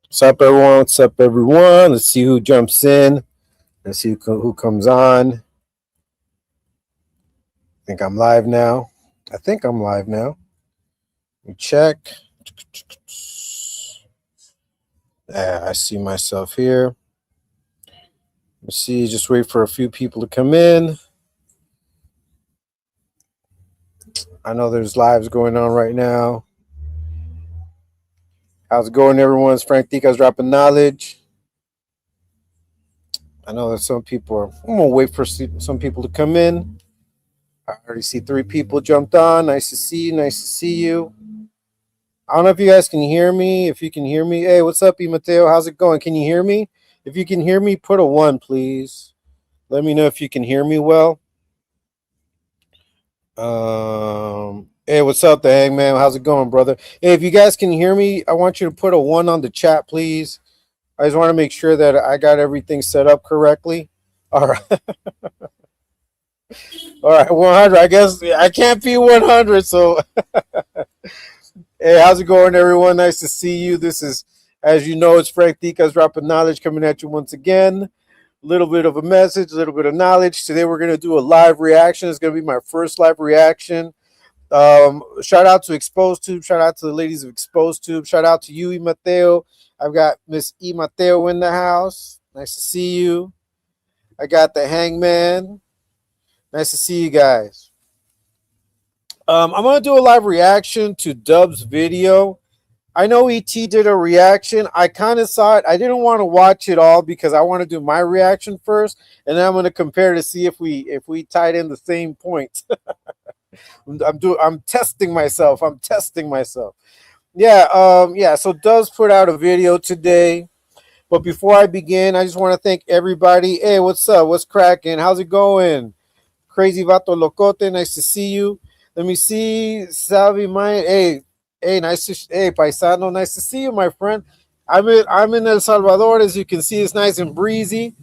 What's up, everyone? What's up, everyone? Let's see who jumps in. Let's see who comes on. Think I'm live now. I think I'm live now. Let me check. Yeah, I see myself here. Let's see. Just wait for a few people to come in. I know there's lives going on right now. How's it going, everyone? It's Frank Ticas dropping knowledge. I know that some people are. I'm gonna wait for some people to come in. I already see 3 people jumped on. Nice to see you. Nice to see you. I don't know if you guys can hear me. If you can hear me, hey, what's up, Mateo? How's it going? Can you hear me? If you can hear me, put a 1, please. Let me know if you can hear me well. Hey, what's up, the Hangman? How's it going, brother? Hey, if you guys can hear me, I want you to put a 1 on the chat, please. I just want to make sure that I got everything set up correctly. All right. All right, 100. I guess I can't be 100, so hey, how's it going, everyone? Nice to see you. This is, as you know, it's Frank Ticas dropping knowledge coming at you once again. A little bit of a message, a little bit of knowledge. Today we're going to do a live reaction. It's going to be my first live reaction. Shout out to Exposed Tube. Shout out to the ladies of Exposed Tube. Shout out to you, Mateo. I've got Miss Mateo in the house. Nice to see you. I got the Hangman. Nice to see you guys. I'm going to do a live reaction to Dub's video. I know ET did a reaction. I kind of saw it. I didn't want to watch it all because I want to do my reaction first, and then I'm going to compare to see if we tied in the same points. I'm testing myself. Yeah. So Dub's put out a video today. But before I begin, I just want to thank everybody. Hey, what's up? What's cracking? How's it going? Crazy Vato Locote, nice to see you. Let me see. Salvi, hey, nice to hey, Paisano, nice to see you, my friend. I'm in El Salvador, as you can see. It's nice and breezy.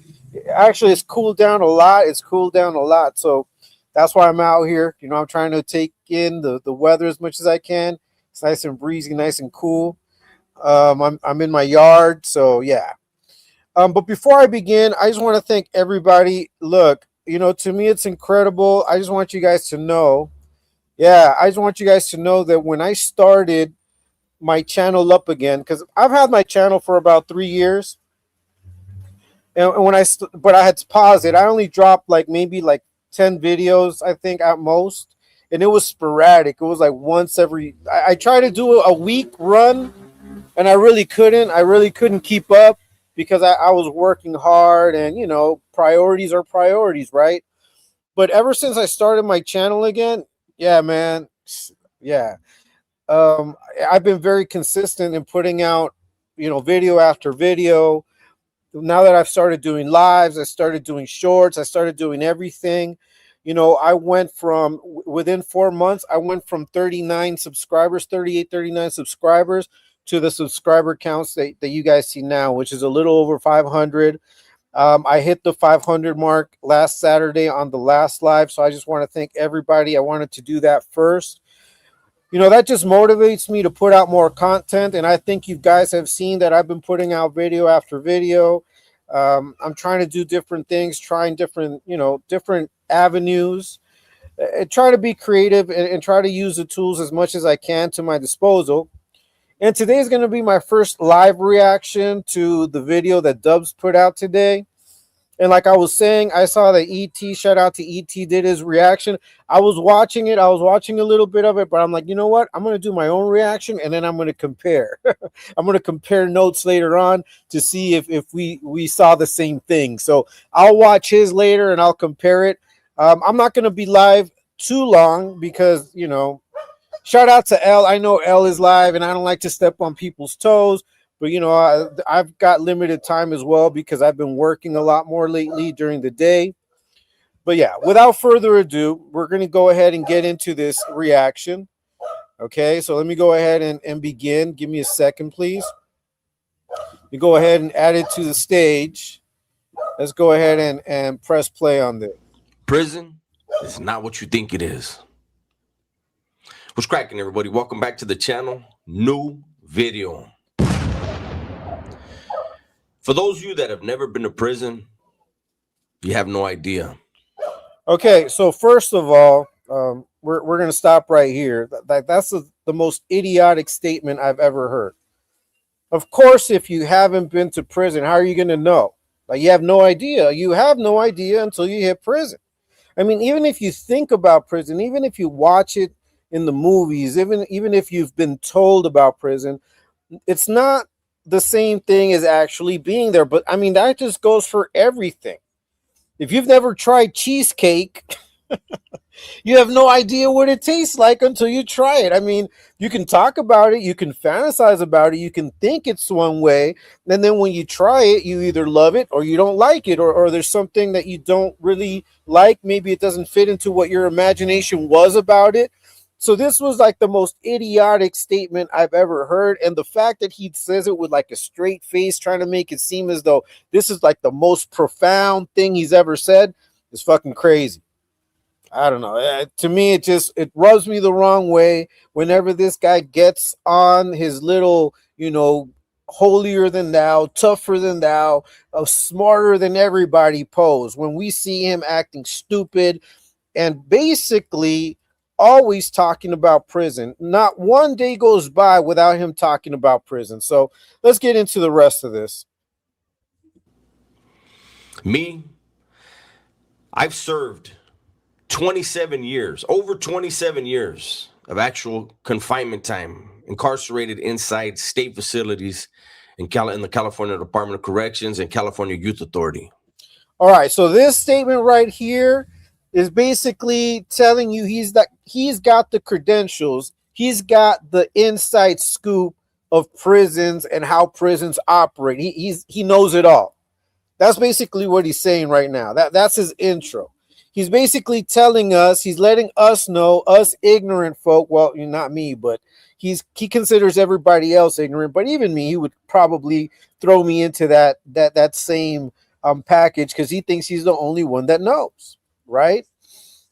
Actually, it's cooled down a lot. So that's why I'm out here. You know, I'm trying to take in the weather as much as I can. It's nice and breezy, nice and cool. I'm in my yard, so yeah. But before I begin, I just want to thank everybody. Look, you know, to me, it's incredible. I just want you guys to know. Yeah, I just want you guys to know that when I started my channel up again, because I've had my channel for about 3 years, and but I had to pause it. I only dropped maybe 10 videos, I think, at most, and it was sporadic. It was like once every. I tried to do a week run, and I really couldn't. Keep up because I was working hard, and you know, priorities are priorities, right? But ever since I started my channel again, yeah, man, yeah, I've been very consistent in putting out, you know, video after video. Now that I've started doing lives, I started doing shorts, I started doing everything. You know, I went from within 4 months, I went from 39 subscribers, 38, 39 subscribers to the subscriber counts that you guys see now, which is a little over 500. I hit the 500 mark last Saturday on the last live. So I just want to thank everybody. I wanted to do that first. You know, that just motivates me to put out more content. And I think you guys have seen that I've been putting out video after video. I'm trying to do different things, trying different, you know, different avenues, and try to be creative and try to use the tools as much as I can to my disposal. And today is going to be my first live reaction to the video that Dubs put out today. And like I was saying, I saw that ET, shout out to ET, did his reaction. I was watching it. I was watching a little bit of it, but I'm like, you know what? I'm going to do my own reaction, and then I'm going to compare. I'm going to compare notes later on to see if we saw the same thing. So I'll watch his later, and I'll compare it. I'm not going to be live too long because, you know, shout out to L. I know L is live, and I don't like to step on people's toes. But, you know, I've got limited time as well because I've been working a lot more lately during the day. But, yeah, without further ado, we're going to go ahead and get into this reaction. Okay, so let me go ahead and begin. Give me a second, please. You go ahead and add it to the stage. Let's go ahead and press play on this. Prison is not what you think it is. What's cracking, everybody? Welcome back to the channel. New video. For those of you that have never been to prison, you have no idea. Okay, so first of all, we're gonna stop right here. That's the most idiotic statement I've ever heard. Of course, if you haven't been to prison, how are you gonna know? Like you have no idea. You have no idea until you hit prison. I mean, even if you think about prison, even if you watch it in the movies, even if you've been told about prison, it's not the same thing as actually being there. But I mean, that just goes for everything. If you've never tried cheesecake, you have no idea what it tastes like until you try it. I mean, you can talk about it, you can fantasize about it, you can think it's one way, and then when you try it, you either love it or you don't like it, or there's something that you don't really like. Maybe it doesn't fit into what your imagination was about it. So this was like the most idiotic statement I've ever heard. And the fact that he says it with like a straight face, trying to make it seem as though this is like the most profound thing he's ever said, is fucking crazy. I don't know. To me, it rubs me the wrong way whenever this guy gets on his little, holier than thou, tougher than thou, smarter than everybody pose. When we see him acting stupid and basically always talking about prison, not one day goes by without him talking about prison. So let's get into the rest of this. Me, I've served 27 years, over 27 years of actual confinement time, incarcerated inside state facilities in the California Department of Corrections and California Youth Authority. All right, so this statement right here is basically telling you he's got the credentials, he's got the inside scoop of prisons and how prisons operate. He knows it all. That's basically what he's saying right now. That's his intro. He's basically telling us, he's letting us know, us ignorant folk, well, not me, but he considers everybody else ignorant, but even me, he would probably throw me into that same package because he thinks he's the only one that knows, right?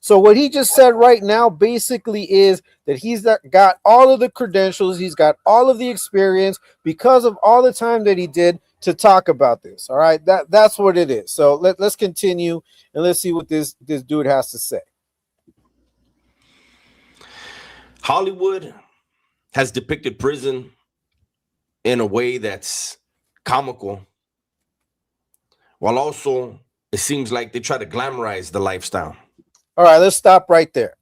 So what he just said right now basically is that he's got all of the credentials, he's got all of the experience because of all the time that he did to talk about this. All right, that's what it is. So let's continue and let's see what this dude has to say. Hollywood has depicted prison in a way that's comical, while also it seems like they try to glamorize the lifestyle. All right, let's stop right there.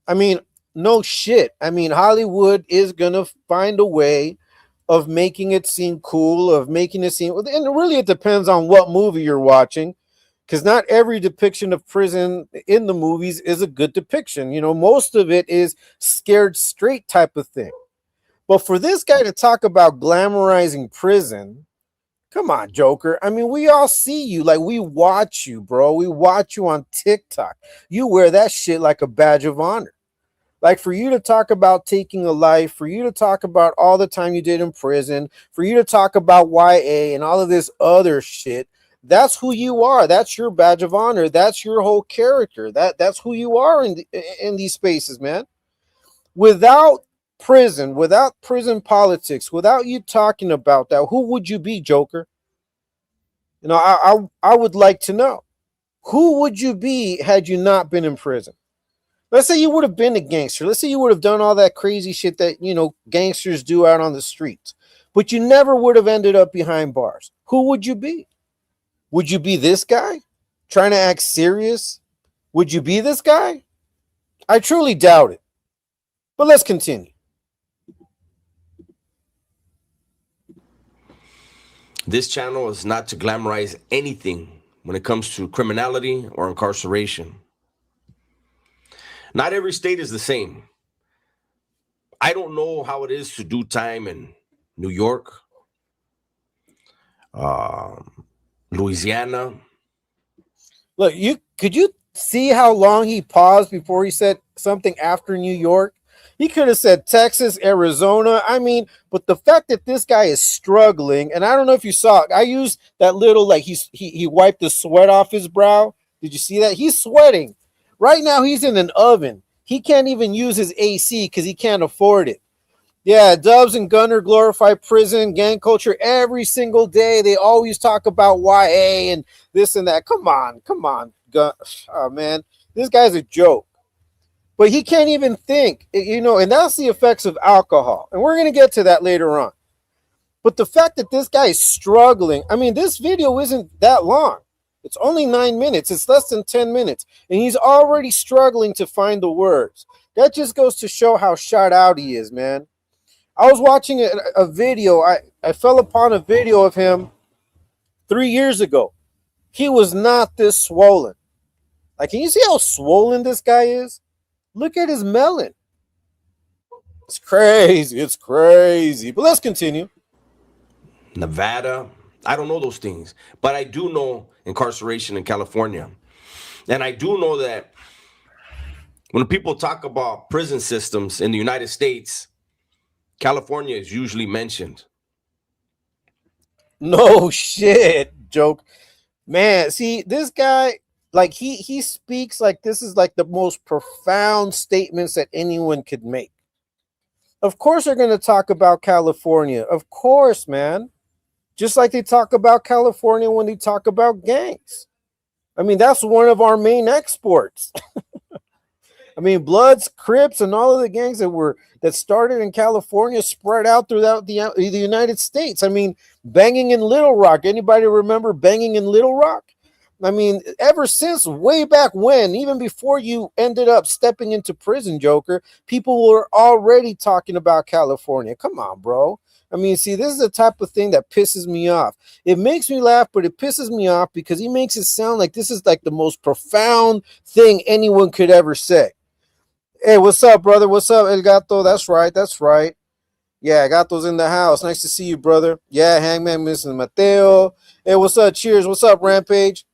I mean, no shit. I mean, Hollywood is gonna find a way of making it seem cool, of making it seem, and really it depends on what movie you're watching, because not every depiction of prison in the movies is a good depiction. Most of it is scared straight type of thing. But for this guy to talk about glamorizing prison, come on, Joker. I mean, we all see you. Like, we watch you, bro. We watch you on TikTok. You wear that shit like a badge of honor. Like, for you to talk about taking a life, for you to talk about all the time you did in prison, for you to talk about YA and all of this other shit, that's who you are. That's your badge of honor. That's your whole character. That's who you are in these spaces, man. Without prison politics, without you talking about that, who would you be, Joker? I would like to know. Who would you be had you not been in prison? Let's say you would have been a gangster. Let's say you would have done all that crazy shit that, gangsters do out on the streets, but you never would have ended up behind bars. Who would you be? Would you be this guy trying to act serious? Would you be this guy? I truly doubt it. But let's continue. This channel is not to glamorize anything when it comes to criminality or incarceration. Not every state is the same. I don't know how it is to do time in New York, Louisiana. Look, could you see how long he paused before he said something after New York? He could have said Texas, Arizona. I mean, but the fact that this guy is struggling, and I don't know if you saw it, I used that little, like, he wiped the sweat off his brow. Did you see that? He's sweating. Right now, he's in an oven. He can't even use his AC because he can't afford it. Yeah, Dubs and Gunner glorify prison, gang culture every single day. They always talk about YA and this and that. Come on, oh, man. This guy's a joke. But he can't even think, and that's the effects of alcohol. And we're going to get to that later on. But the fact that this guy is struggling, I mean, this video isn't that long. It's only 9 minutes. It's less than 10 minutes. And he's already struggling to find the words. That just goes to show how shot out he is, man. I was watching a video. I fell upon a video of him 3 years ago. He was not this swollen. Like, can you see how swollen this guy is? Look at his melon. It's crazy. It's crazy. But let's continue. Nevada. I don't know those things, but I do know incarceration in California. And I do know that when people talk about prison systems in the United States, California is usually mentioned. No shit, joke. Man, see, this guy, like he speaks like this is like the most profound statements that anyone could make. Of course they're going to talk about California. Of course, man. Just like they talk about California when they talk about gangs. I mean, that's one of our main exports. I mean, Bloods, Crips, and all of the gangs that started in California spread out throughout the United States. I mean, banging in Little Rock. Anybody remember banging in Little Rock? I mean, ever since way back when, even before you ended up stepping into prison, Joker, people were already talking about California. Come on, bro. I mean, see, this is the type of thing that pisses me off. It makes me laugh, but it pisses me off because he makes it sound like this is like the most profound thing anyone could ever say. Hey, what's up, brother? What's up, El Gato? That's right. That's right. Yeah, Gato's in the house. Nice to see you, brother. Yeah, Hangman, Mr. Mateo. Hey, what's up? Cheers. What's up, Rampage?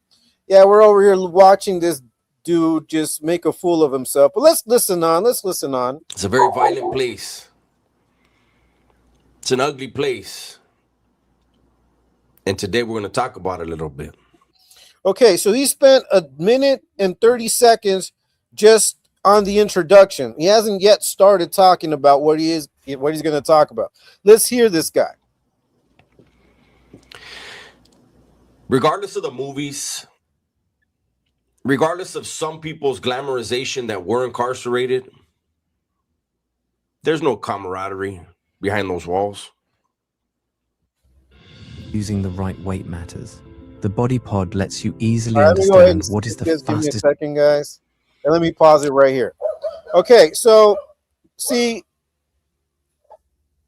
Yeah, we're over here watching this dude just make a fool of himself. But let's listen on. Let's listen on. It's a very violent place. It's an ugly place. And today we're going to talk about it a little bit. Okay, so he spent 1 minute and 30 seconds just on the introduction. He hasn't yet started talking about what he's going to talk about. Let's hear this guy. Regardless of the movies, regardless of some people's glamorization that were incarcerated, there's no camaraderie behind those walls. Using the right weight matters. The body pod lets you easily All right, understand what is the just give me a fastest. second, guys. And let me pause it right here. Okay, so see,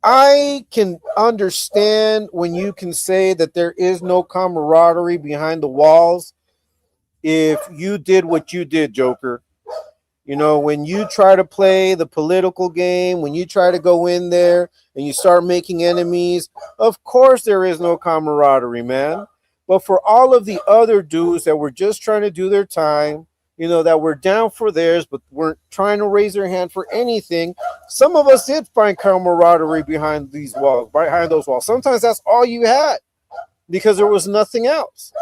I can understand when you can say that there is no camaraderie behind the walls if you did what you did, Joker. You know, when you try to play the political game, when you try to go in there and you start making enemies, of course there is no camaraderie, man. But for all of the other dudes that were just trying to do their time, you know, that were down for theirs but weren't trying to raise their hand for anything, some of us did find camaraderie behind these walls, behind those walls. Sometimes that's all you had because there was nothing else,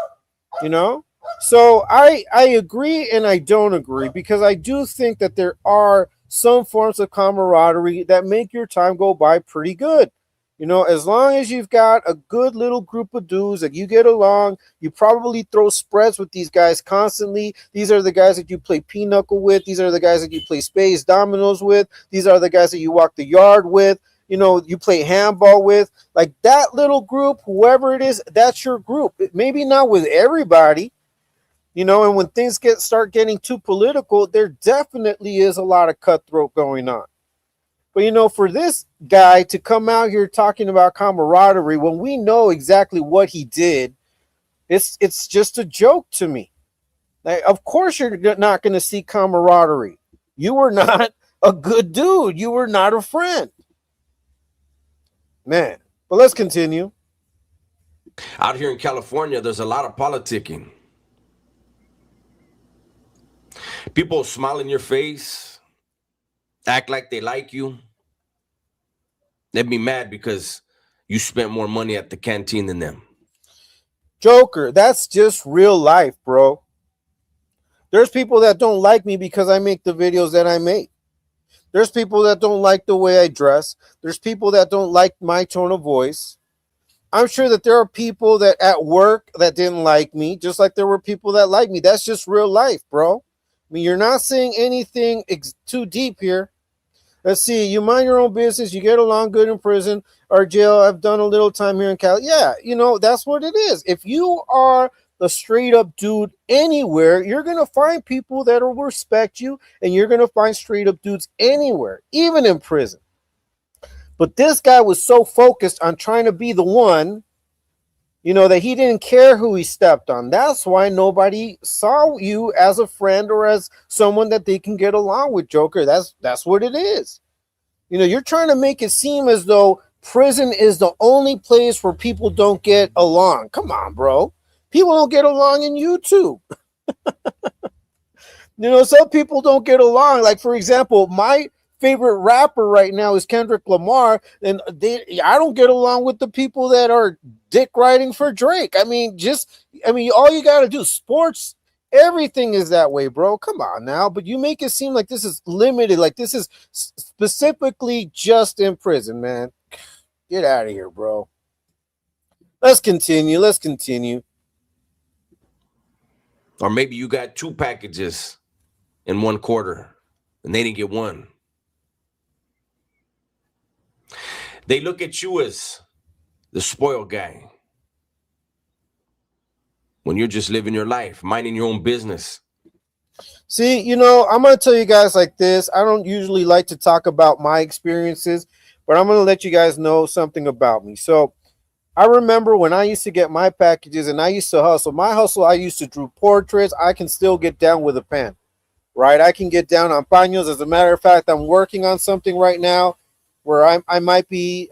you know? So I agree and I don't agree because I do think that there are some forms of camaraderie that make your time go by pretty good. You know, as long as you've got a good little group of dudes that you get along, you probably throw spreads with these guys constantly. These are the guys that you play pinochle with. These are the guys that you play spades, dominoes with. These are the guys that you walk the yard with. You know, you play handball with. Like that little group, whoever it is, that's your group. Maybe not with everybody. You know, and when things start getting too political, there definitely is a lot of cutthroat going on. But, you know, for this guy to come out here talking about camaraderie when we know exactly what he did, it's just a joke to me. Like, of course you're not going to see camaraderie. You were not a good dude. You were not a friend. Man, but let's continue. Out here in California, there's a lot of politicking. People smile in your face, act like they like you. They'd be mad because you spent more money at the canteen than them. Joker, that's just real life, bro. There's people that don't like me because I make the videos that I make. There's people that don't like the way I dress. There's people that don't like my tone of voice. I'm sure that there are people that at work that didn't like me, just like there were people that like me. That's just real life, bro. I mean, you're not saying anything too deep here. Let's see. You mind your own business. You get along good in prison or jail. I've done a little time here in Cali. Yeah, that's what it is. If you are a straight up dude anywhere, you're going to find people that will respect you, and you're going to find straight up dudes anywhere, even in prison. But this guy was so focused on trying to be the one, that he didn't care who he stepped on. That's why nobody saw you as a friend or as someone that they can get along with, Joker. That's what it is. You're trying to make it seem as though prison is the only place where people don't get along. Come on, bro. People don't get along in YouTube. Some people don't get along. Like, for example, my favorite rapper right now is Kendrick Lamar, and I don't get along with the people that are dick riding for Drake. I mean, all you got to do, sports, everything is that way, bro. Come on now. But you make it seem like this is limited, like this is specifically just in prison, man. Get out of here, bro. Let's continue. Or maybe you got 2 packages in 1 quarter and they didn't get 1. They look at you as the spoiled guy when you're just living your life, minding your own business. See, I'm going to tell you guys like this. I don't usually like to talk about my experiences, but I'm going to let you guys know something about me. So I remember when I used to get my packages and I used to hustle. My hustle, I used to draw portraits. I can still get down with a pen, right? I can get down on paños. As a matter of fact, I'm working on something right now where I might be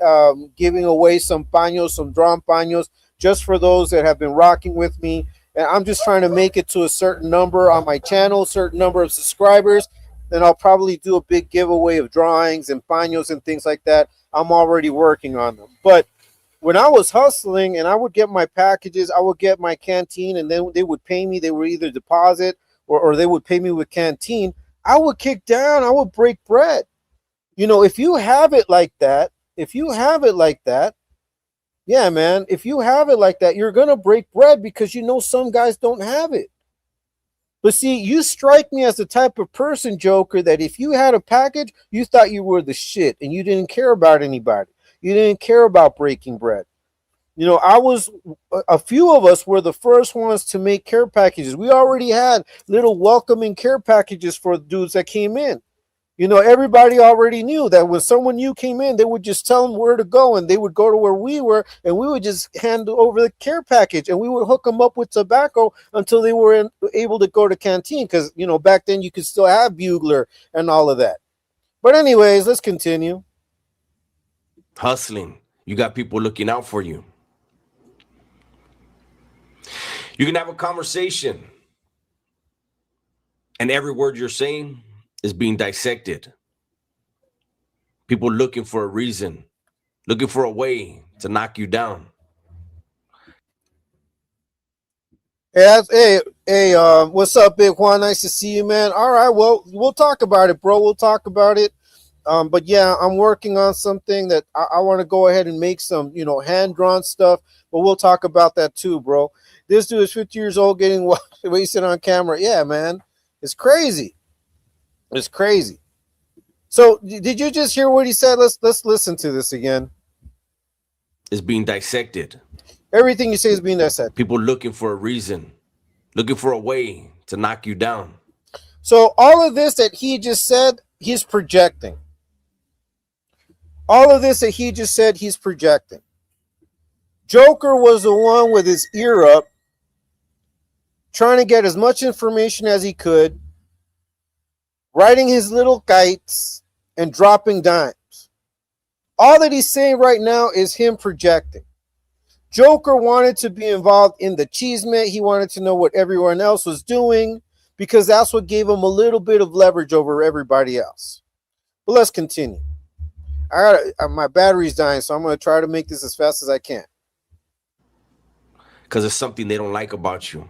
giving away some paños, some drawn paños, just for those that have been rocking with me. And I'm just trying to make it to a certain number on my channel, certain number of subscribers. Then I'll probably do a big giveaway of drawings and paños and things like that. I'm already working on them. But when I was hustling and I would get my packages, I would get my canteen, and then they would pay me. They would either deposit or they would pay me with canteen. I would kick down. I would break bread. If you have it like that, yeah, man, if you have it like that, you're going to break bread because some guys don't have it. But see, you strike me as the type of person, Joker, that if you had a package, you thought you were the shit and you didn't care about anybody. You didn't care about breaking bread. A few of us were the first ones to make care packages. We already had little welcoming care packages for dudes that came in. Everybody already knew that when someone new came in, they would just tell them where to go, and they would go to where we were, and we would just hand over the care package, and we would hook them up with tobacco until they were able to go to canteen, because, back then you could still have bugler and all of that. But anyways, let's continue. Hustling. You got people looking out for you. You can have a conversation, and every word you're saying is being dissected. People looking for a reason, looking for a way to knock you down. Hey, what's up, Big Juan? Nice to see you, man. All right, well, we'll talk about it, bro. We'll talk about it. But yeah, I'm working on something that I want to go ahead and make some, hand-drawn stuff. But we'll talk about that too, bro. This dude is 50 years old getting wasted on camera. Yeah, man. It's crazy. It's crazy. So did you just hear what he said? Let's listen to this again. It's being dissected. Everything you say is being dissected. People looking for a reason, looking for a way to knock you down. So all of this that he just said, he's projecting. All of this that he just said, he's projecting. Joker was the one with his ear up, trying to get as much information as he could, writing his little kites and dropping dimes. All that he's saying right now is him projecting. Joker wanted to be involved in the cheesemate. He wanted to know what everyone else was doing because that's what gave him a little bit of leverage over everybody else. But let's continue. My battery's dying, so I'm going to try to make this as fast as I can. Because it's something they don't like about you.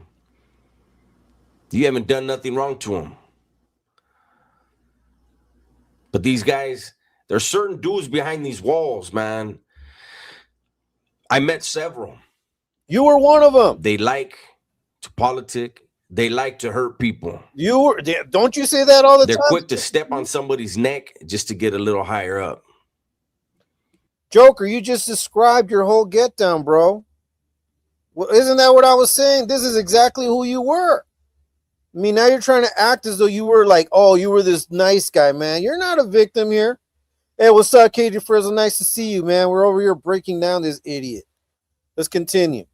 You haven't done nothing wrong to them. But these guys, there's certain dudes behind these walls, man. I met several. You were one of them. They like to politic. They like to hurt people. You were. Don't you say that all the They're time? quick to step on somebody's neck just to get a little higher up. Joker, you just described your whole get down, bro. Well, isn't that what I was saying? This is exactly who you were. I mean, now you're trying to act as though you were like, oh, you were this nice guy, man. You're not a victim here. Hey, what's up, Katie Frizzle? Nice to see you, man. We're over here breaking down this idiot. Let's continue.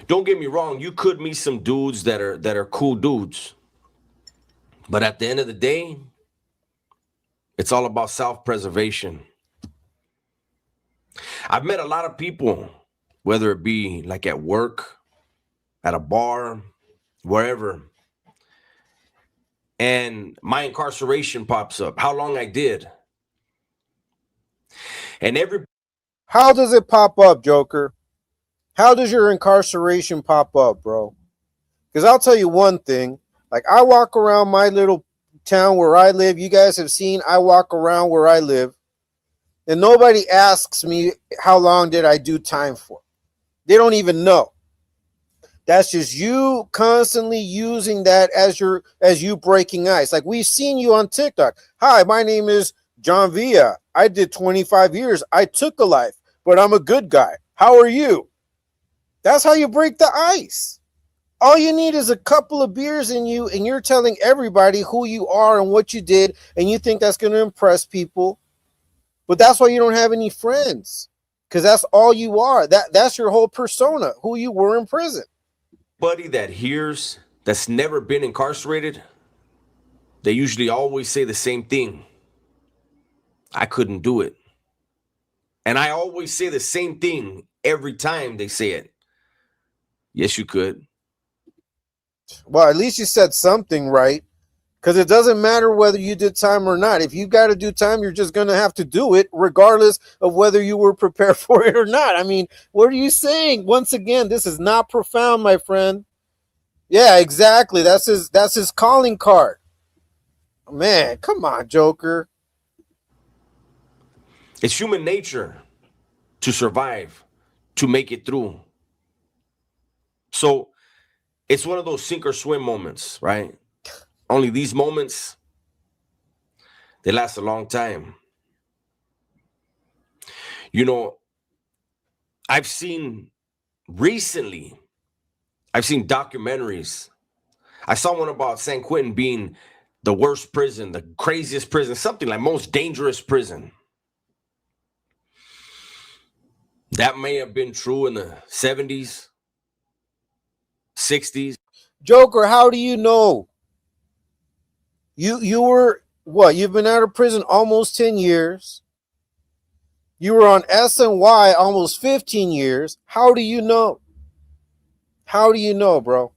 Don't get me wrong. You could meet some dudes that are cool dudes. But at the end of the day, it's all about self-preservation. I've met a lot of people, whether it be like at work, at a bar, wherever, and my incarceration pops up, how long I did. And how does it pop up, Joker? How does your incarceration pop up, bro? Because I'll tell you one thing. Like, I walk around my little town where I live. You guys have seen I walk around where I live. And nobody asks me how long did I do time for. They don't even know. That's just you constantly using that as you breaking ice. Like, we've seen you on TikTok. Hi, my name is John Villa. I did 25 years. I took a life, but I'm a good guy. How are you? That's how you break the ice. All you need is a couple of beers in you, and you're telling everybody who you are and what you did, and you think that's going to impress people. But that's why you don't have any friends, because that's all you are. That's your whole persona, who you were in prison. Buddy that hears that's never been incarcerated, they usually always say the same thing. I couldn't do it. And I always say the same thing every time they say it. Yes, you could. Well, at least you said something right. Because it doesn't matter whether you did time or not. If you got to do time, you're just going to have to do it regardless of whether you were prepared for it or not. I mean, what are you saying? Once again, this is not profound, my friend. Yeah, exactly. That's his calling card. Man, come on, Joker. It's human nature to survive, to make it through. So it's one of those sink or swim moments, right? Only these moments, they last a long time. You know, I've seen documentaries. I saw one about San Quentin being the worst prison, the craziest prison, something like most dangerous prison. That may have been true in the 70s, 60s. Joker, how do you know? You were what? You've been out of prison almost 10 years. You were on SNY almost 15 years. How do you know? How do you know, bro?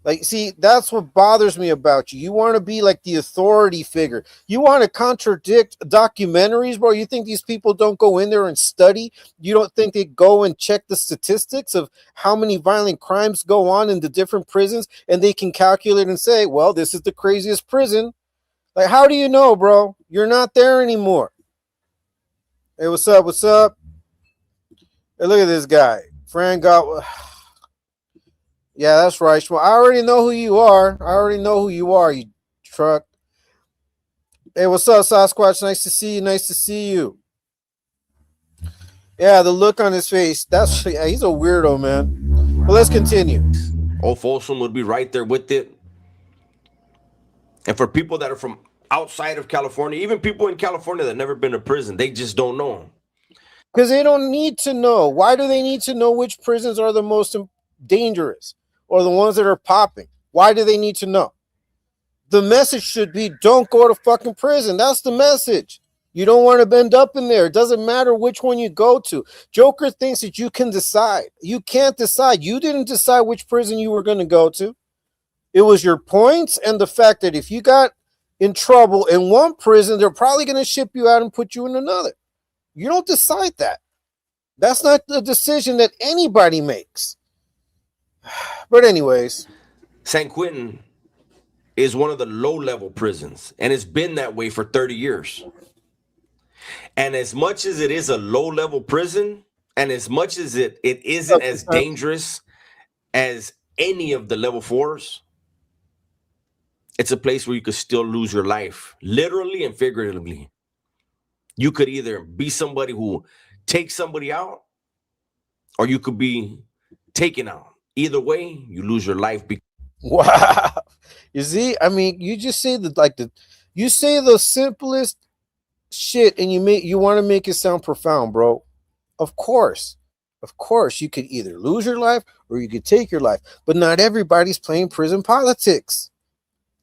Like, see, that's what bothers me about you. You want to be like the authority figure. You want to contradict documentaries, bro. You think these people don't go in there and study? You don't think they go and check the statistics of how many violent crimes go on in the different prisons, and they can calculate and say, well, this is the craziest prison. Like, how do you know, bro? You're not there anymore. Hey, what's up? What's up? Hey, look at this guy. Fran got... Yeah, that's right. Well, I already know who you are. You truck. Hey, what's up, Sasquatch? Nice to see you. Nice to see you. Yeah, the look on his face. He's a weirdo, man. But let's continue. Old Folsom would be right there with it. And for people that are from outside of California, even people in California that never been to prison, they just don't know. Because they don't need to know. Why do they need to know which prisons are the most dangerous? Or the ones that are popping? Why do they need to know? The message should be, don't go to fucking prison. That's the message. You don't want to end up in there. It doesn't matter which one you go to. Joker thinks that you can decide. You can't decide. You didn't decide which prison you were going to go to. It was your points and the fact that if you got in trouble in one prison, they're probably going to ship you out and put you in another. You don't decide that. That's not the decision that anybody makes. But anyways, San Quentin is one of the low-level prisons, and it's been that way for 30 years. And as much as it is a low-level prison, and as much as it isn't as dangerous as any of the level 4s, it's a place where you could still lose your life, literally and figuratively. You could either be somebody who takes somebody out, or you could be taken out. Either way, you lose your life. Wow. You see, I mean, you just say you say the simplest shit, and you want to make it sound profound, bro. Of course, you could either lose your life or you could take your life, but not everybody's playing prison politics.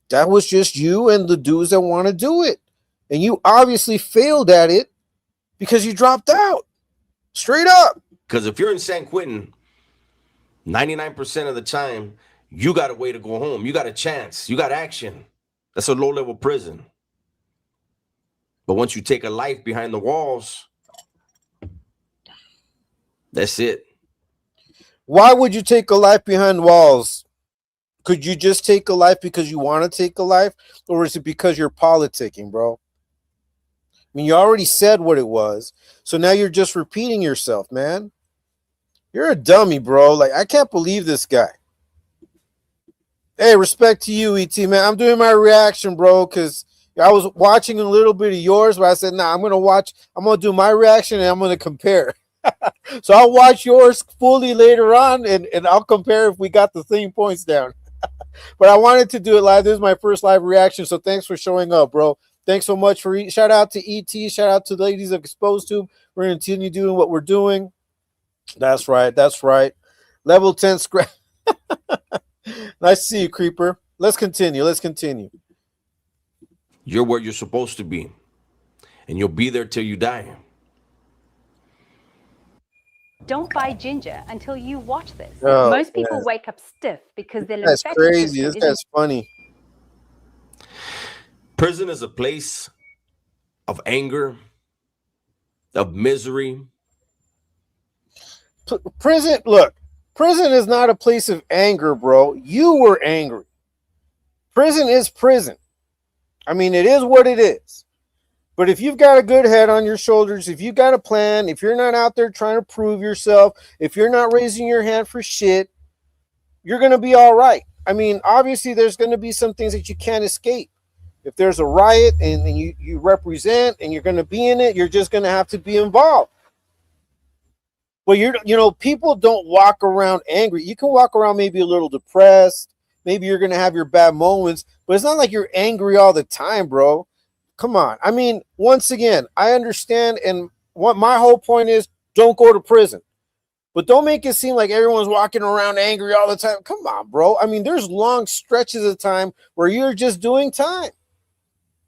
That was just you and the dudes that want to do it, and you obviously failed at it because you dropped out. Straight up. Because if you're in San Quentin, 99% of the time, you got a way to go home. You got a chance. You got action. That's a low-level prison. But once you take a life behind the walls, that's it. Why would you take a life behind walls? Could you just take a life because you want to take a life? Or is it because you're politicking, bro? I mean, you already said what it was. So now you're just repeating yourself, man. You're a dummy, bro. Like, I can't believe this guy. Hey, respect to you, ET, man. I'm doing my reaction, bro, because I was watching a little bit of yours, but I said, nah, I'm going to do my reaction, and I'm going to compare. So I'll watch yours fully later on, and I'll compare if we got the same points down. But I wanted to do it live. This is my first live reaction, so thanks for showing up, bro. Thanks so much for shout out to ET, shout out to the ladies of Exposed Tube. We're going to continue doing what we're doing. That's right. Level 10 scrap. Nice to see you, Creeper. Let's continue. You're where you're supposed to be, and you'll be there till you die. Don't buy ginger until you watch this. Oh, most people wake up stiff because their That's lymphatic crazy. This guy's funny. Prison is a place of anger, of misery. Prison is not a place of anger, bro. You were angry. Prison is prison. I mean, it is what it is. But if you've got a good head on your shoulders, if you've got a plan, if you're not out there trying to prove yourself, if you're not raising your hand for shit, you're going to be all right. I mean, obviously, there's going to be some things that you can't escape. If there's a riot and you represent and you're going to be in it, you're just going to have to be involved. Well, people don't walk around angry. You can walk around maybe a little depressed. Maybe you're going to have your bad moments, but it's not like you're angry all the time, bro. Come on. I mean, once again, I understand. And what my whole point is, don't go to prison, but don't make it seem like everyone's walking around angry all the time. Come on, bro. I mean, there's long stretches of time where you're just doing time,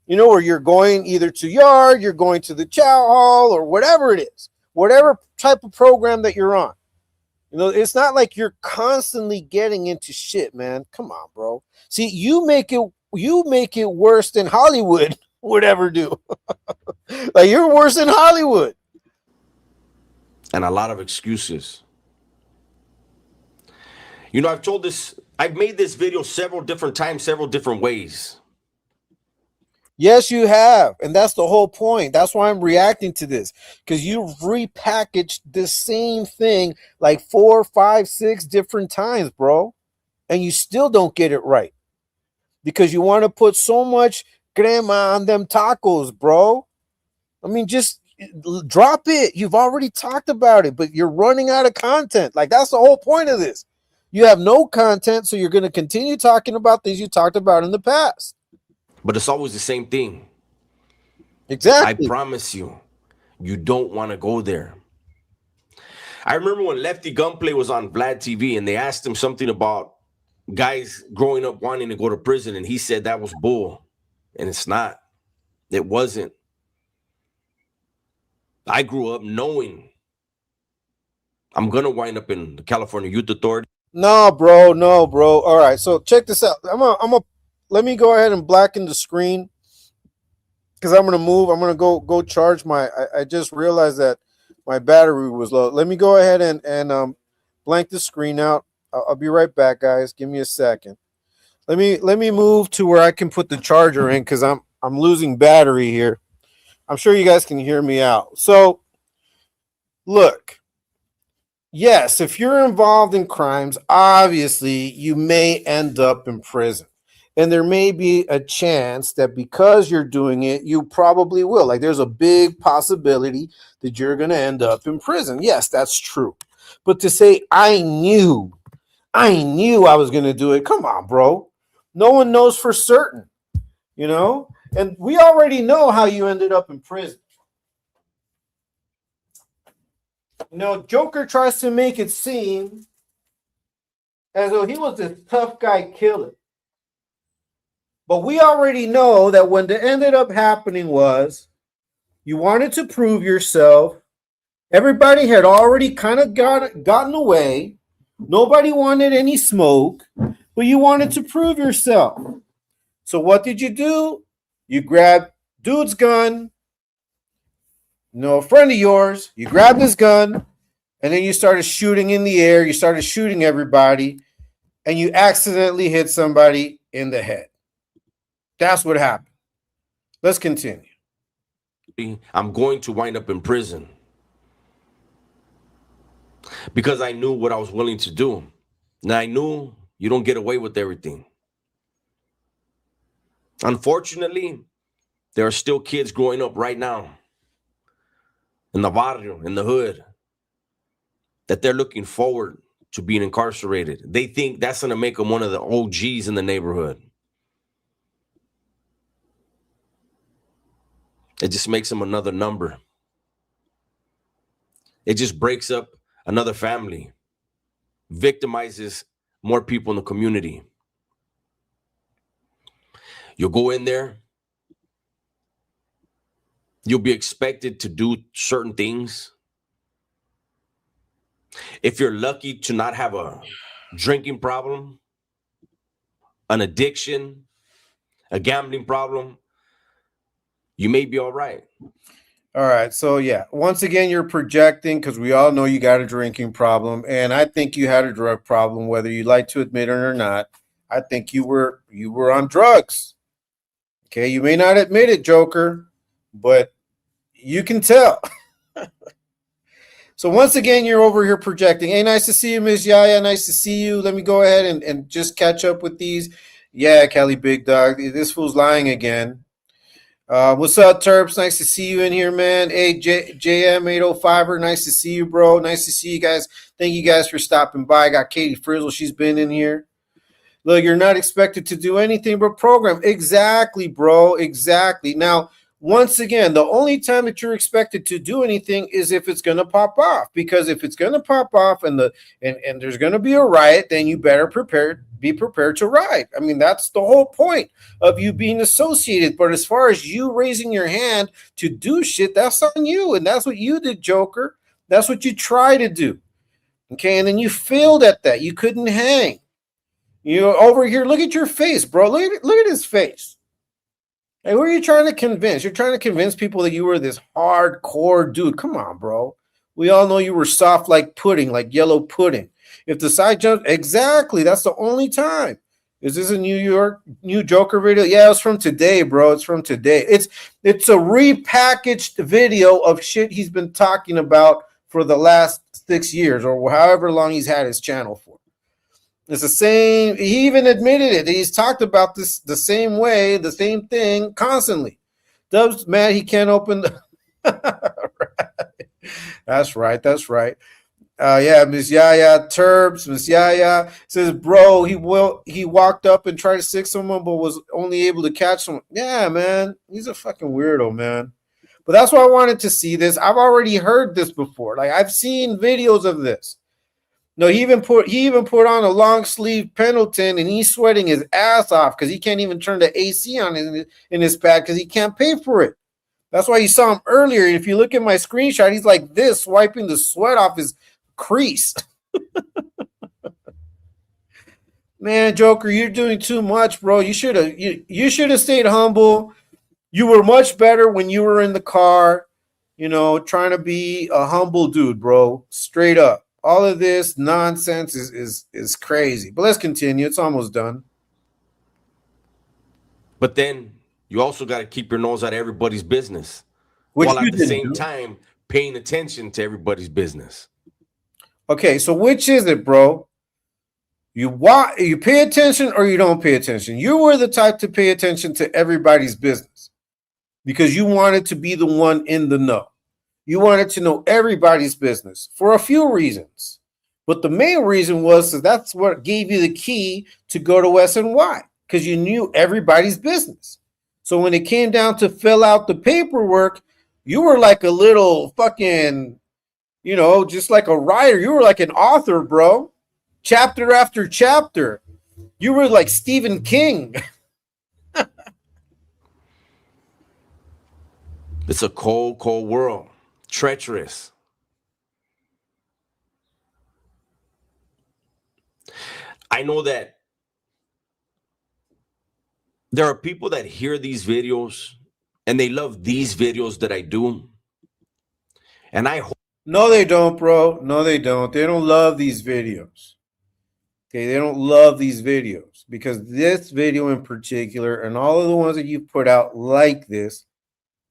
where you're going either to yard, you're going to the chow hall or whatever it is. Whatever type of program that you're on, it's not like you're constantly getting into shit, man. Come on, bro. See, you make it worse than Hollywood would ever do. Like, you're worse than Hollywood. And a lot of excuses. I've made this video several different times, several different ways. Yes, you have. And that's the whole point. That's why I'm reacting to this. Because you've repackaged the same thing like 4, 5, 6 different times, bro. And you still don't get it right. Because you want to put so much crema on them tacos, bro. I mean, just drop it. You've already talked about it, but you're running out of content. Like, that's the whole point of this. You have no content, so you're going to continue talking about things you talked about in the past. But it's always the same thing. Exactly. I promise you, you don't want to go there. I remember when Lefty Gunplay was on Vlad TV and they asked him something about guys growing up wanting to go to prison, and he said that was bull. And it's not. It wasn't. I grew up knowing I'm going to wind up in the California Youth Authority. No, bro. All right, so check this out. Let me go ahead and blacken the screen because I'm gonna move. I'm gonna go charge my. I just realized that my battery was low. Let me go ahead and blank the screen out. I'll be right back, guys. Give me a second. Let me move to where I can put the charger in because I'm losing battery here. I'm sure you guys can hear me out. So look, yes, if you're involved in crimes, obviously you may end up in prison. And there may be a chance that because you're doing it, you probably will. Like there's a big possibility that you're going to end up in prison. Yes, that's true. But to say, I knew I was going to do it. Come on, bro. No one knows for certain, you know? And we already know how you ended up in prison. You know, Joker tries to make it seem as though he was this tough guy killer. But we already know that what ended up happening was you wanted to prove yourself. Everybody had already kind of gotten away. Nobody wanted any smoke, but you wanted to prove yourself. So what did you do? You grabbed dude's gun. No, a friend of yours. You grabbed his gun, and then you started shooting in the air. You started shooting everybody, and you accidentally hit somebody in the head. That's what happened. Let's continue. I'm going to wind up in prison because I knew what I was willing to do. And I knew you don't get away with everything. Unfortunately, there are still kids growing up right now in the barrio, in the hood, that they're looking forward to being incarcerated. They think that's going to make them one of the OGs in the neighborhood. It just makes them another number. It just breaks up another family, victimizes more people in the community. You'll go in there, you'll be expected to do certain things. If you're lucky to not have a drinking problem, an addiction, a gambling problem, you may be all right. All right. So, yeah, once again, you're projecting because we all know you got a drinking problem. And I think you had a drug problem, whether you like to admit it or not. I think you were on drugs. Okay. You may not admit it, Joker, but you can tell. So once again, you're over here projecting. Hey, nice to see you, Miss Yaya. Nice to see you. Let me go ahead and just catch up with these. Yeah, Kelly Big Dog. This fool's lying again. What's up, Terps? Nice to see you in here, man. Hey, JM805er. Nice to see you, bro. Nice to see you guys. Thank you guys for stopping by. I got Katie Frizzle. She's been in here. Look, you're not expected to do anything but program. Exactly, bro. Exactly. Now, once again, the only time that you're expected to do anything is if it's going to pop off. Because if it's going to pop off and there's going to be a riot, then you better be prepared to riot. I mean, that's the whole point of you being associated. But as far as you raising your hand to do shit, that's on you. And that's what you did, Joker. That's what you try to do. Okay, and then you failed at that. You couldn't hang. You know, over here, look at your face, bro. Look at his face. Hey, who are you trying to convince? You're trying to convince people that you were this hardcore dude. Come on, bro. We all know you were soft like pudding, like yellow pudding. If the side jump, exactly, that's the only time. Is this a new Joker video? Yeah, it's from today, bro. It's from today. It's a repackaged video of shit he's been talking about for the last 6 years or however long he's had his channel for. It's the same. He even admitted it. He's talked about this the same way, the same thing constantly. Dub's mad he can't open the. That's right. That's right. Yeah, Miss Yaya Turbs, Miss Yaya says, bro, he walked up and tried to stick someone, but was only able to catch someone. Yeah, man, he's a fucking weirdo, man. But that's why I wanted to see this. I've already heard this before. Like I've seen videos of this. No, he even put on a long sleeve Pendleton, and he's sweating his ass off because he can't even turn the AC on in his pad because he can't pay for it. That's why you saw him earlier. If you look at my screenshot, he's like this, wiping the sweat off his crease. Man, Joker, you're doing too much, bro. You should have stayed humble. You were much better when you were in the car, you know, trying to be a humble dude, bro. Straight up. All of this nonsense is crazy. But let's continue. It's almost done. But then you also got to keep your nose out of everybody's business, Which while you at the didn't same do. time paying attention to everybody's business. Okay, so which is it, bro? You pay attention or you don't pay attention. You were the type to pay attention to everybody's business because you wanted to be the one in the know. You wanted to know everybody's business for a few reasons. But the main reason was that that's what gave you the key to go to SNY, because you knew everybody's business. So when it came down to fill out the paperwork, you were like a little fucking, just like a writer. You were like an author, bro. Chapter after chapter. You were like Stephen King. It's a cold, cold world. Treacherous. I know that there are people that hear these videos and they love these videos that I do. And I hope. No, they don't, bro. No, they don't. They don't love these videos. Okay, they don't love these videos because this video in particular and all of the ones that you've put out like this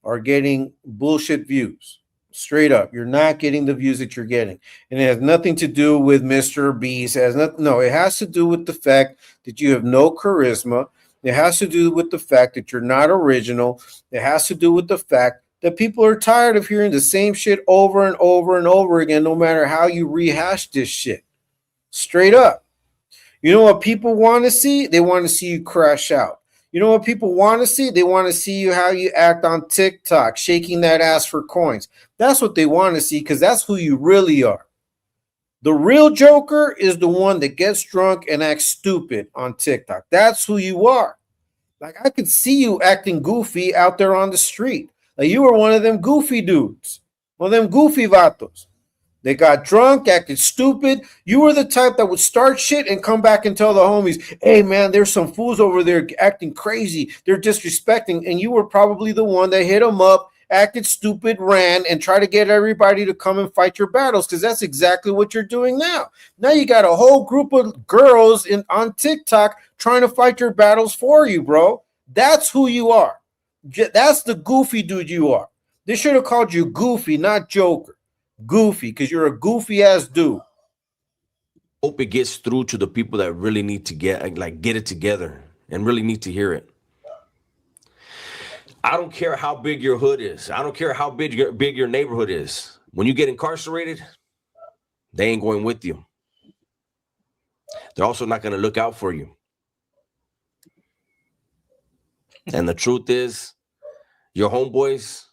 are getting bullshit views. Straight up. You're not getting the views that you're getting. And it has nothing to do with Mr. Beast. It has to do with the fact that you have no charisma. It has to do with the fact that you're not original. It has to do with the fact that people are tired of hearing the same shit over and over and over again, no matter how you rehash this shit. Straight up. You know what people want to see? They want to see you crash out. You know what people want to see? They want to see you how you act on TikTok, shaking that ass for coins. That's what they want to see because that's who you really are. The real Joker is the one that gets drunk and acts stupid on TikTok. That's who you are. Like, I could see you acting goofy out there on the street. Like, you were one of them goofy dudes, one of them goofy vatos. They got drunk, acted stupid. You were the type that would start shit and come back and tell the homies, hey, man, there's some fools over there acting crazy. They're disrespecting. And you were probably the one that hit them up, acted stupid, ran, and tried to get everybody to come and fight your battles because that's exactly what you're doing now. Now you got a whole group of girls on TikTok trying to fight your battles for you, bro. That's who you are. That's the goofy dude you are. They should have called you Goofy, not Joker. Goofy, because you're a goofy ass dude. Hope it gets through to the people that really need to get it together and really need to hear it. I don't care how big your hood is. I don't care how big your neighborhood is. When you get incarcerated, they ain't going with you. They're also not going to look out for you. And the truth is, your homeboys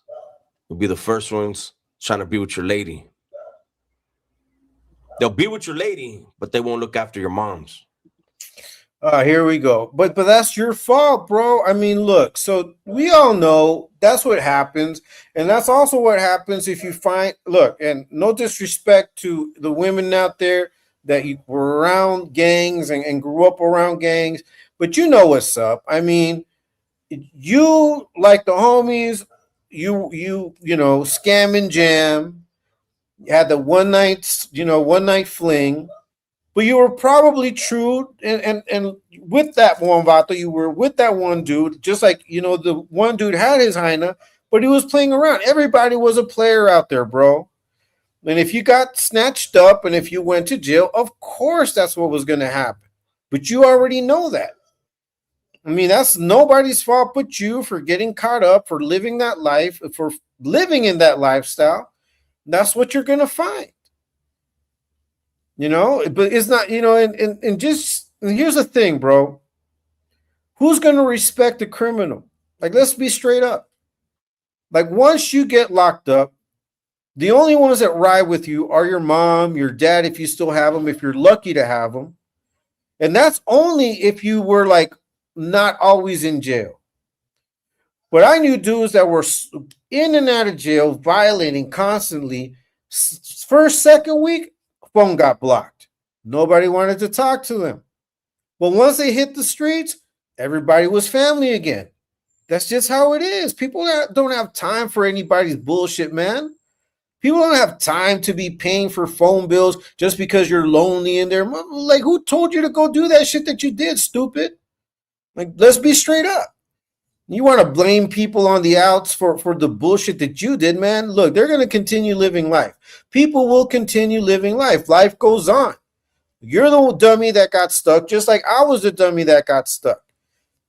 will be the first ones trying to be with your lady. They'll be with your lady, but they won't look after your moms. Here we go. But that's your fault, bro. I mean, look, so we all know that's what happens. And that's also what happens if you and no disrespect to the women out there that you were around gangs and grew up around gangs, but you know what's up. I mean, you like the homies, you scam and jam. You had the one night fling, but you were probably true and with that one vato, you were with that one dude, just like the one dude had his hyena, but he was playing around. Everybody was a player out there, bro. And if you got snatched up and if you went to jail, of course that's what was going to happen. But you already know that. I mean, that's nobody's fault but you for getting caught up, for living that life, for living in that lifestyle. That's what you're going to find. But it's not, and here's the thing, bro. Who's going to respect a criminal? Like, let's be straight up. Like, once you get locked up, the only ones that ride with you are your mom, your dad, if you still have them, if you're lucky to have them. And that's only if you were like not always in jail. But I knew dudes that were in and out of jail, violating constantly. First, second week, phone got blocked. Nobody wanted to talk to them. But once they hit the streets, everybody was family again. That's just how it is. People don't have time for anybody's bullshit, man. People don't have time to be paying for phone bills just because you're lonely in there. Like, who told you to go do that shit that you did, stupid? Like, let's be straight up. You want to blame people on the outs for the bullshit that you did, man? Look, they're going to continue living life. People will continue living life. Life goes on. You're the dummy that got stuck, just like I was the dummy that got stuck.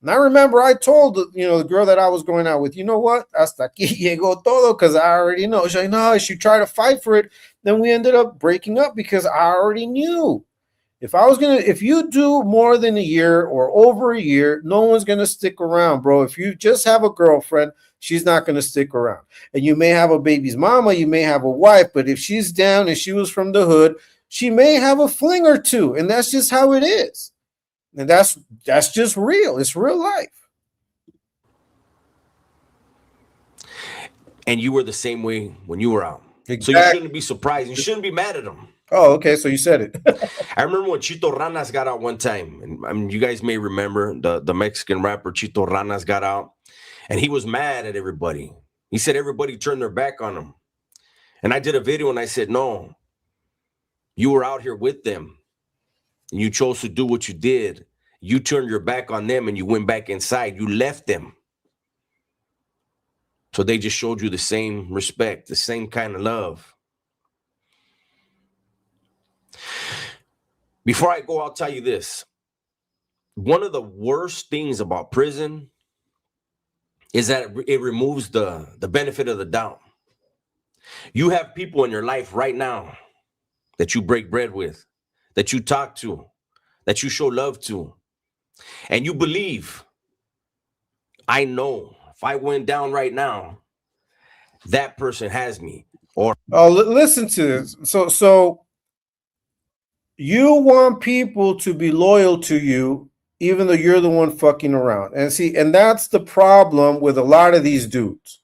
And I remember I told the girl that I was going out with, you know what? Hasta aquí llegó todo, because I already know. She's like, no, she tried to fight for it. Then we ended up breaking up because I already knew. If you do more than a year or over a year, no one's gonna stick around, bro. If you just have a girlfriend, she's not gonna stick around. And you may have a baby's mama, you may have a wife, but if she's down and she was from the hood, she may have a fling or two, and that's just how it is. And that's just real. It's real life. And you were the same way when you were out. Exactly. So you shouldn't be surprised. You shouldn't be mad at them. Oh, okay. So you said it. I remember when Chito Ranas got out one time, and I mean, you guys may remember the Mexican rapper Chito Ranas got out, and he was mad at everybody. He said everybody turned their back on him. And I did a video and I said, no, you were out here with them, and you chose to do what you did. You turned your back on them and you went back inside. You left them. So they just showed you the same respect, the same kind of love. Before I go, I'll tell you this. One of the worst things about prison is that it removes the benefit of the doubt. You have people in your life right now that you break bread with, that you talk to, that you show love to, and you believe, I know if I went down right now, that person has me. Or listen to this. So you want people to be loyal to you, even though you're the one fucking around. And that's the problem with a lot of these dudes.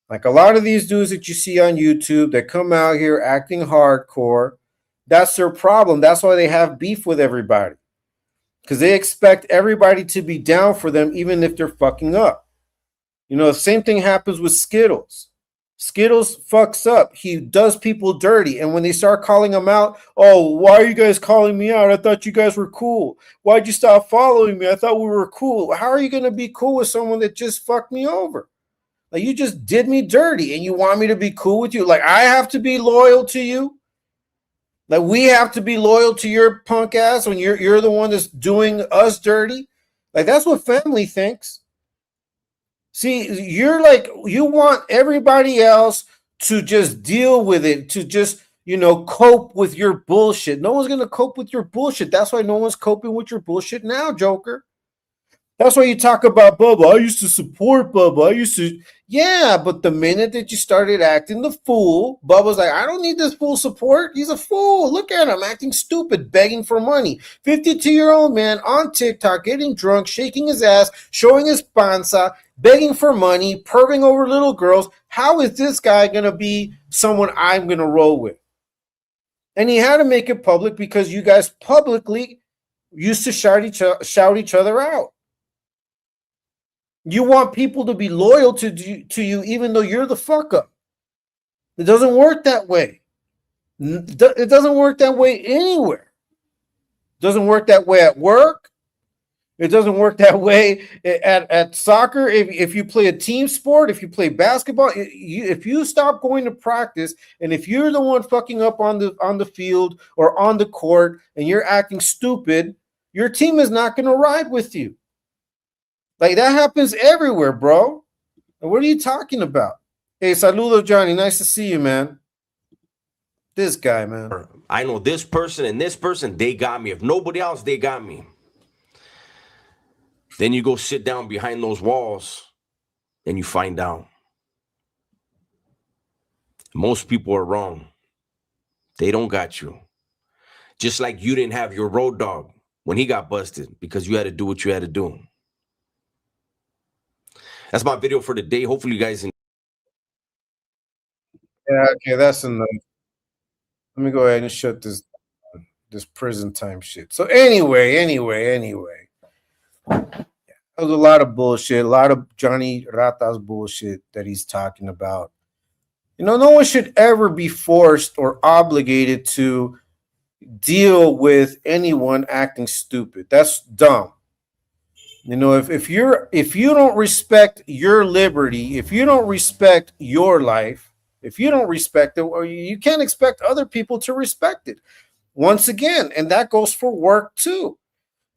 Like a lot of these dudes that you see on YouTube that come out here acting hardcore, that's their problem. That's why they have beef with everybody. Because they expect everybody to be down for them, even if they're fucking up. The same thing happens with Skittles. Skittles fucks up. He does people dirty. And when they start calling him out, oh, why are you guys calling me out? I thought you guys were cool. Why'd you stop following me? I thought we were cool. How are you going to be cool with someone that just fucked me over? Like, you just did me dirty and you want me to be cool with you? Like, I have to be loyal to you? Like, we have to be loyal to your punk ass when you're the one that's doing us dirty? Like, that's what family thinks. See, you're like, you want everybody else to just deal with it, to just, cope with your bullshit. No one's going to cope with your bullshit. That's why no one's coping with your bullshit now, Joker. That's why you talk about Bubba. I used to support Bubba. Yeah, but the minute that you started acting the fool, Bubba's like, I don't need this fool support. He's a fool. Look at him acting stupid, begging for money. 52-year-old man on TikTok, getting drunk, shaking his ass, showing his panza, begging for money, perving over little girls. How is this guy going to be someone I'm going to roll with? And he had to make it public because you guys publicly used to shout each other out. You want people to be loyal to you even though you're the fuck up. It doesn't work that way. It doesn't work that way anywhere. It doesn't work that way at work. It doesn't work that way at soccer. If you play a team sport, if you play basketball, if you stop going to practice and if you're the one fucking up on the field or on the court and you're acting stupid, your team is not going to ride with you. Like, that happens everywhere, bro. What are you talking about? Hey, saludo, Johnny. Nice to see you, man. This guy, man. I know this person and this person, they got me. If nobody else, they got me. Then you go sit down behind those walls and you find out. Most people are wrong. They don't got you. Just like you didn't have your road dog when he got busted because you had to do what you had to do. That's my video for today. Hopefully you guys. Yeah, okay, that's enough. Let me go ahead and shut this prison time shit. So anyway. There's a lot of bullshit, a lot of Johnny Rata's bullshit that he's talking about. No one should ever be forced or obligated to deal with anyone acting stupid. That's dumb. You know, if you don't respect your liberty, if you don't respect your life, if you don't respect it, well, you can't expect other people to respect it. Once again, and that goes for work too.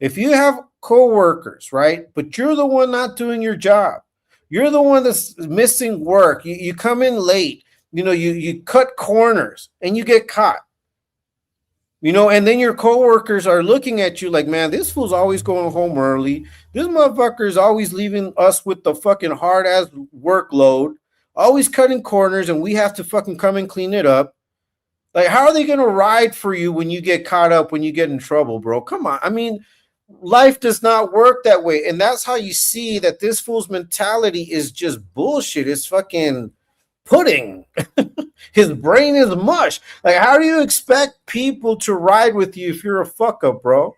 If you have coworkers, right, but you're the one not doing your job, you're the one that's missing work, you come in late, you know, you cut corners and you get caught. You know, and then your coworkers are looking at you like, man, this fool's always going home early. This motherfucker is always leaving us with the fucking hard ass workload, always cutting corners, and we have to fucking come and clean it up. Like, how are they going to ride for you when you get caught up, when you get in trouble, bro? Come on. I mean, life does not work that way. And that's how you see that this fool's mentality is just bullshit. It's fucking pudding. His brain is mush. Like, how do you expect people to ride with you if you're a fuck up, bro?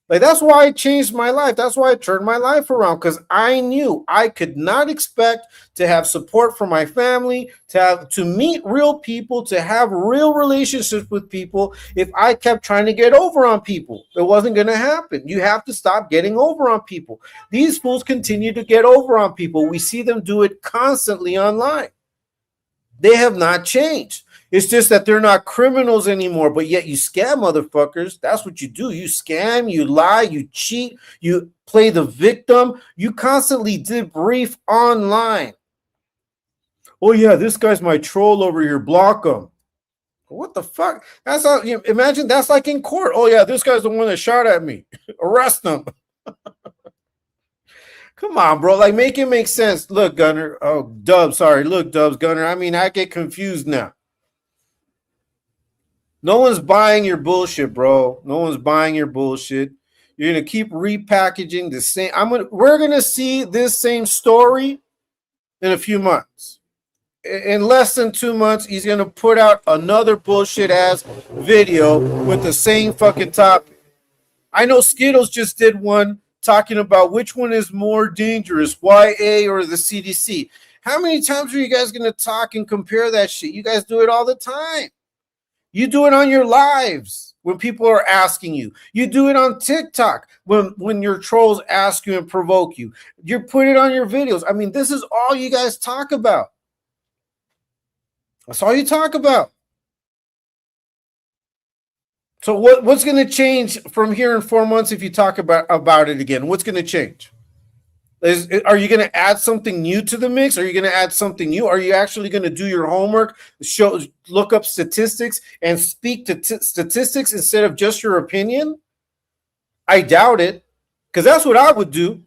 Like, that's why I changed my life. That's why I turned my life around, because I knew I could not expect to have support from my family, to meet real people, to have real relationships with people if I kept trying to get over on people. It wasn't going to happen. You have to stop getting over on people. These fools continue to get over on people. We see them do it constantly online. They have not changed. It's just that they're not criminals anymore, but yet you scam motherfuckers. That's what you do. You scam, you lie, you cheat, you play the victim. You constantly debrief online. Oh yeah, this guy's my troll over here. Block him. What the fuck? That's how, you know, imagine that's like in court. Oh yeah, this guy's the one that shot at me. Arrest him. Come on, bro. Like, make it make sense. Look, Gunner. Oh, Dubs. Sorry. Look, Dubs, Gunner. I mean, I get confused now. No one's buying your bullshit, bro. No one's buying your bullshit. You're gonna keep repackaging the same. We're gonna see this same story in a few months. In less than 2 months, he's gonna put out another bullshit ass video with the same fucking topic. I know Skittles just did one talking about which one is more dangerous, YA or the CDC. How many times are you guys going to talk and compare that shit? You guys do it all the time. You do it on your lives when people are asking you. You do it on TikTok when your trolls ask you and provoke you. You put it on your videos. I mean, this is all you guys talk about. That's all you talk about. So what's going to change from here in 4 months if you talk about it again? What's going to change? Are you going to add something new to the mix? Are you going to add something new? Are you actually going to do your homework, look up statistics, and speak to statistics instead of just your opinion? I doubt it, because that's what I would do.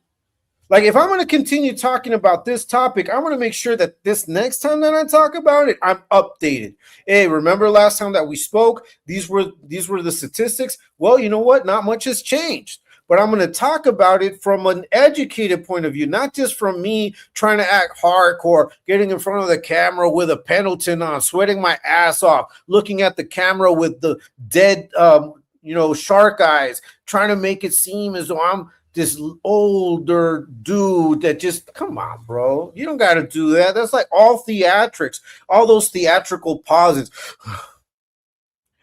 Like, if I'm going to continue talking about this topic, I'm going to make sure that this next time that I talk about it, I'm updated. Hey, remember last time that we spoke? These were the statistics. Well, you know what? Not much has changed. But I'm going to talk about it from an educated point of view, not just from me trying to act hardcore, getting in front of the camera with a Pendleton on, sweating my ass off, looking at the camera with the dead, shark eyes, trying to make it seem as though I'm this older dude that just, come on, bro. You don't got to do that. That's like all theatrics, all those theatrical pauses.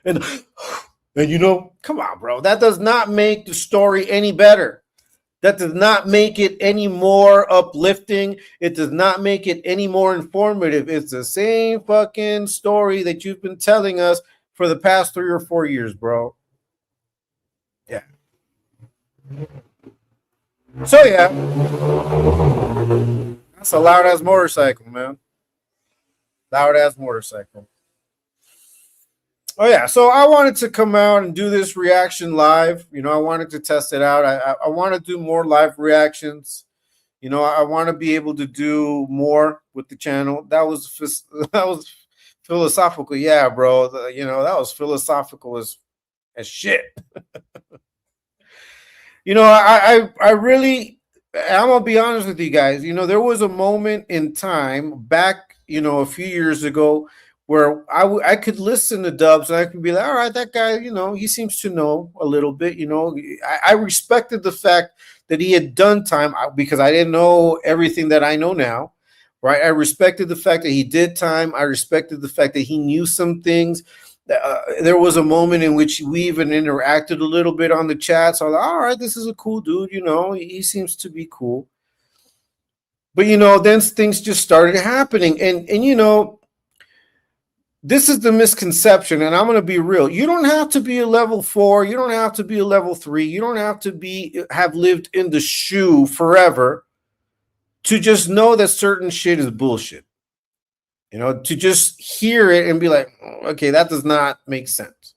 And come on, bro. That does not make the story any better. That does not make it any more uplifting. It does not make it any more informative. It's the same fucking story that you've been telling us for the past 3 or 4 years, bro. Yeah. So yeah, that's a loud ass motorcycle, man. Loud ass motorcycle. Oh yeah, so I wanted to come out and do this reaction live. I wanted to test it out. I want to do more live reactions. I want to be able to do more with the channel. That was philosophical, yeah, bro. That was philosophical as shit. I really, I'm gonna be honest with you guys. There was a moment in time back, a few years ago, where I could listen to Dubs and I could be like, all right, that guy, he seems to know a little bit. I respected the fact that he had done time because I didn't know everything that I know now, right? I respected the fact that he did time. I respected the fact that he knew some things. There was a moment in which we even interacted a little bit on the chat. So I was like, all right, this is a cool dude. He seems to be cool. But, then things just started happening. And this is the misconception, and I'm going to be real. You don't have to be a level 4. You don't have to be a level 3. You don't have to have lived in the shoe forever to just know that certain shit is bullshit. To just hear it and be like, okay, that does not make sense.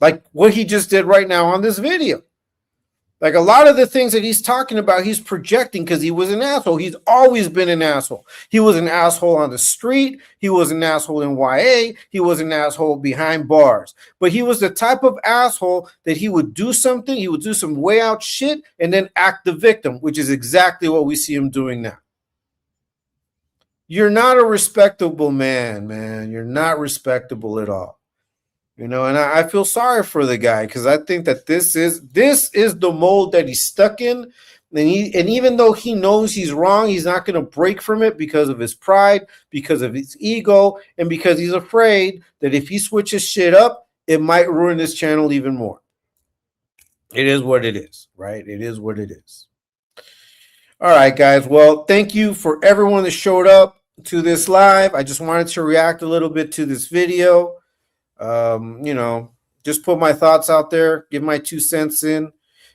Like what he just did right now on this video. Like a lot of the things that he's talking about, he's projecting because he was an asshole. He's always been an asshole. He was an asshole on the street. He was an asshole in YA. He was an asshole behind bars. But he was the type of asshole that he would do something. He would do some way out shit and then act the victim, which is exactly what we see him doing now. You're not a respectable man. You're not respectable at all. And I feel sorry for the guy because I think that this is the mold that he's stuck in. And even though he knows he's wrong, he's not going to break from it because of his pride, because of his ego, and because he's afraid that if he switches shit up, it might ruin his channel even more. It is what it is, right? It is what it is. All right, guys. Well, thank you for everyone that showed up to this live. I just wanted to react a little bit to this video. Just put my thoughts out there, give my 2 cents in.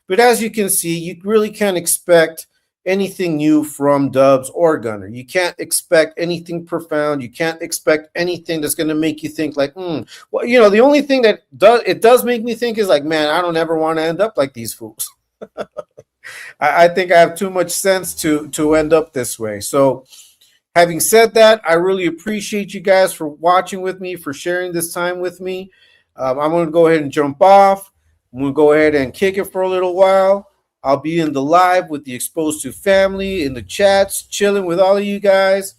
But as you can see, you really can't expect anything new from Dubs or Gunner. You can't expect anything profound. You can't expect anything that's going to make you think like, well, the only thing that does make me think is like, man, I don't ever want to end up like these fools. I think I have too much sense to end up this way. So having said that, I really appreciate you guys for watching with me, for sharing this time with me. I'm going to go ahead and jump off. I'm going to go ahead and kick it for a little while. I'll be in the live with the Exposed to family, in the chats, chilling with all of you guys.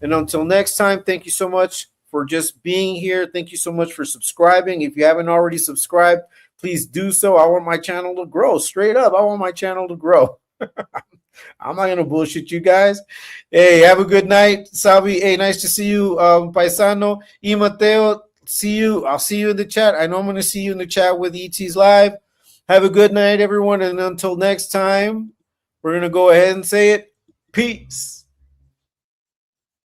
And until next time, thank you so much for just being here. Thank you so much for subscribing. If you haven't already subscribed, please do so. I want my channel to grow. Straight up, I want my channel to grow. I'm not gonna bullshit you guys. Hey, have a good night, Sabi. Hey, nice to see you, Paisano. Y Mateo, see you. I'll see you in the chat. I know I'm gonna see you in the chat with ET's live. Have a good night, everyone, and until next time, we're gonna go ahead and say it. Peace.